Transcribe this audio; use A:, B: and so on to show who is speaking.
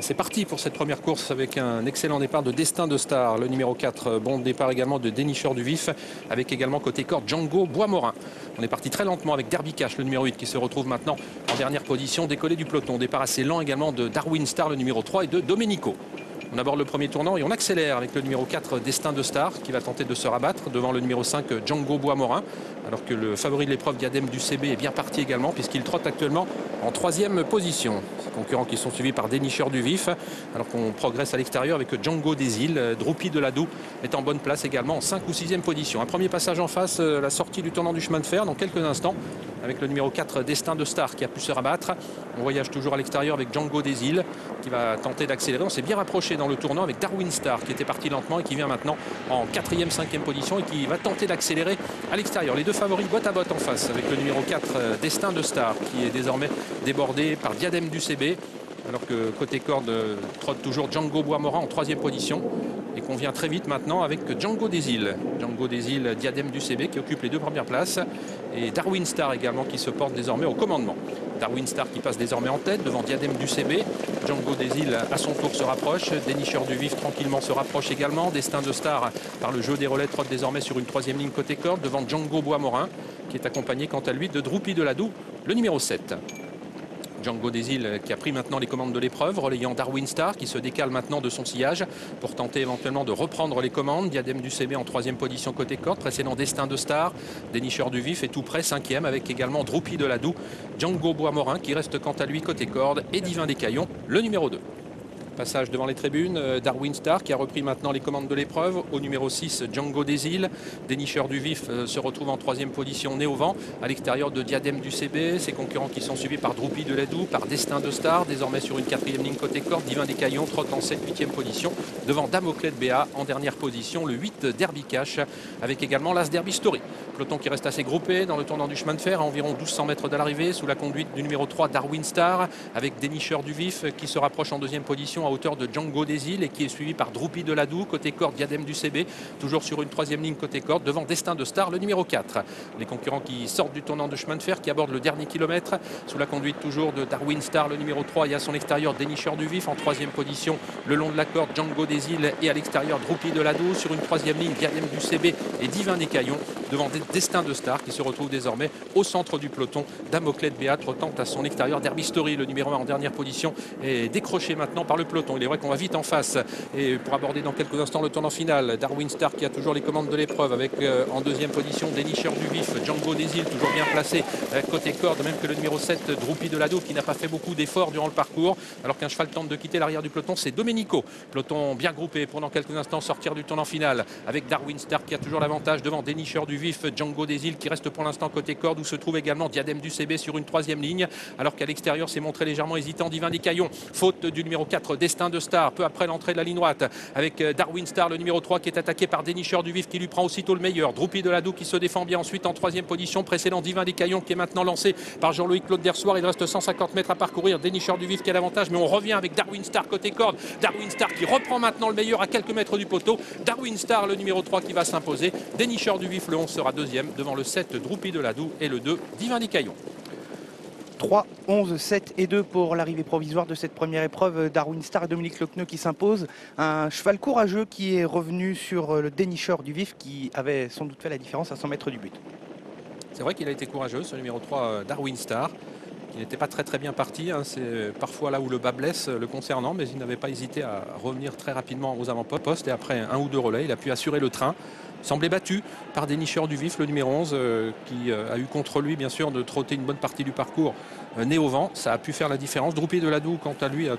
A: C'est parti pour cette première course avec un excellent départ de Destin de Star, le numéro 4. Bon départ également de Dénicheur du Vif, avec également côté corde Django Boismorin. On est parti très lentement avec Derby Cash, le numéro 8, qui se retrouve maintenant en dernière position, décollé du peloton. Départ assez lent également de Darwin Star, le numéro 3, et de Domenico. On aborde le premier tournant et on accélère avec le numéro 4 Destin de Star qui va tenter de se rabattre devant le numéro 5 Django Boismorin, alors que le favori de l'épreuve Diadème du CB est bien parti également puisqu'il trotte actuellement en 3e position. Ces concurrents qui sont suivis par Dénicheur du Vif, alors qu'on progresse à l'extérieur avec Django des Îles. Droupi de Ladoux est en bonne place également en 5 ou 6e position. Un premier passage en face, la sortie du tournant du chemin de fer dans quelques instants avec le numéro 4 Destin de Star qui a pu se rabattre. On voyage toujours à l'extérieur avec Django des Îles qui va tenter d'accélérer. On s'est bien rapproché dans le tournant avec Darwin Star qui était parti lentement et qui vient maintenant en 4e, 5e position et qui va tenter d'accélérer à l'extérieur. Les deux favoris botte à botte en face avec le numéro 4 Destin de Star qui est désormais débordé par Diadème du CB, alors que côté corde trotte toujours Django Boismorin en 3e position et qu'on vient très vite maintenant avec Django des Îles. Django des Îles, Diadème du CB qui occupe les deux premières places et Darwin Star également qui se porte désormais au commandement. Darwin Star qui passe désormais en tête devant Diadème du CB. Django des Îles à son tour se rapproche. Dénicheur du Vif tranquillement se rapproche également. Destin de Star par le jeu des relais trotte désormais sur une 3e ligne côté corde devant Django Boismorin qui est accompagné quant à lui de Droupi de Ladoux, le numéro 7. Django des Îles qui a pris maintenant les commandes de l'épreuve, relayant Darwin Star qui se décale maintenant de son sillage pour tenter éventuellement de reprendre les commandes. Diadème du CB en 3e position côté corde, précédent Destin de Star. Dénicheur du Vif est tout près 5e avec également Droupi de Ladoux. Django Boismorin qui reste quant à lui côté corde et Divin des Caillons, le numéro 2. Passage devant les tribunes, Darwin Star qui a repris maintenant les commandes de l'épreuve. Au numéro 6, Django des Îles. Dénicheur du Vif se retrouve en 3e position, né au vent, à l'extérieur de Diadème du CB. Ses concurrents qui sont suivis par Droupi de Ladoux, par Destin de Star, désormais sur une 4e ligne côté corde. Divin des Caillons trotte en 7e, 8e position, devant Damoclès de Béa en dernière position, le 8 Derby Cash, avec également l'As Derby Story. Peloton qui reste assez groupé dans le tournant du chemin de fer à environ 1200 mètres de l'arrivée, sous la conduite du numéro 3 Darwin Star, avec Dénicheur du Vif qui se rapproche en 2e position à hauteur de Django des Îles et qui est suivi par Droupi de Ladoux, côté corde Diadème du CB, toujours sur une 3e ligne côté corde, devant Destin de Star, le numéro 4. Les concurrents qui sortent du tournant de chemin de fer, qui abordent le dernier kilomètre, sous la conduite toujours de Darwin Star, le numéro 3, et à son extérieur Dénicheur du Vif en 3e position, le long de la corde Django des Îles et à l'extérieur Droupi de Ladoux, sur une 3e ligne Diadème du CB et Divin des Caillons, devant Destin de Star qui se retrouve désormais au centre du peloton. Damoclès de Béat trottant à son extérieur. Derby Story, le numéro 1 en dernière position, est décroché maintenant par le peloton. Il est vrai qu'on va vite en face et pour aborder dans quelques instants le tournant final. Darwin Star qui a toujours les commandes de l'épreuve avec en 2e position Dénicheur du Vif, Django des Îles toujours bien placé côté corde, même que le numéro 7 Droupi de Ladoux qui n'a pas fait beaucoup d'efforts durant le parcours, alors qu'un cheval tente de quitter l'arrière du peloton, c'est Domenico. Peloton bien groupé pour dans quelques instants sortir du tournant final avec Darwin Star qui a toujours l'avantage devant Dénicheur du Vif, Django des Îles qui reste pour l'instant côté corde, où se trouve également Diadème du CB sur une 3e ligne, alors qu'à l'extérieur s'est montré légèrement hésitant Divin des Caillons, faute du numéro 4 Destin de Star peu après l'entrée de la ligne droite, avec Darwin Star le numéro 3 qui est attaqué par Dénicheur du Vif qui lui prend aussitôt le meilleur. Droupi de Ladoux qui se défend bien ensuite en 3e position, précédent Divin des Caillons qui est maintenant lancé par Jean-Louis Claude Dersoir. Il reste 150 mètres à parcourir. Dénicheur du Vif qui a l'avantage, mais on revient avec Darwin Star côté corde. Darwin Star qui reprend maintenant le meilleur à quelques mètres du poteau. Darwin Star le numéro 3 qui va s'imposer. Dénicheur du Vif le 11 sera 2e devant le 7 Droupi de Ladoux et le 2 Divin des Caillons.
B: 3, 11, 7 et 2 pour l'arrivée provisoire de cette première épreuve. Darwin Star et Dominique Lecneux qui s'imposent. Un cheval courageux qui est revenu sur le Dénicheur du Vif qui avait sans doute fait la différence à 100 mètres du but.
A: C'est vrai qu'il a été courageux, ce numéro 3 Darwin Star. Il n'était pas très bien parti, hein. C'est parfois là où le bas blesse le concernant, mais il n'avait pas hésité à revenir très rapidement aux avant-postes et après un ou deux relais, il a pu assurer le train. Il semblait battu par Dénicheur du Vif, le numéro 11, qui a eu contre lui bien sûr de trotter une bonne partie du parcours né au vent. Ça a pu faire la différence. Droupi de Ladoux, quant à lui, a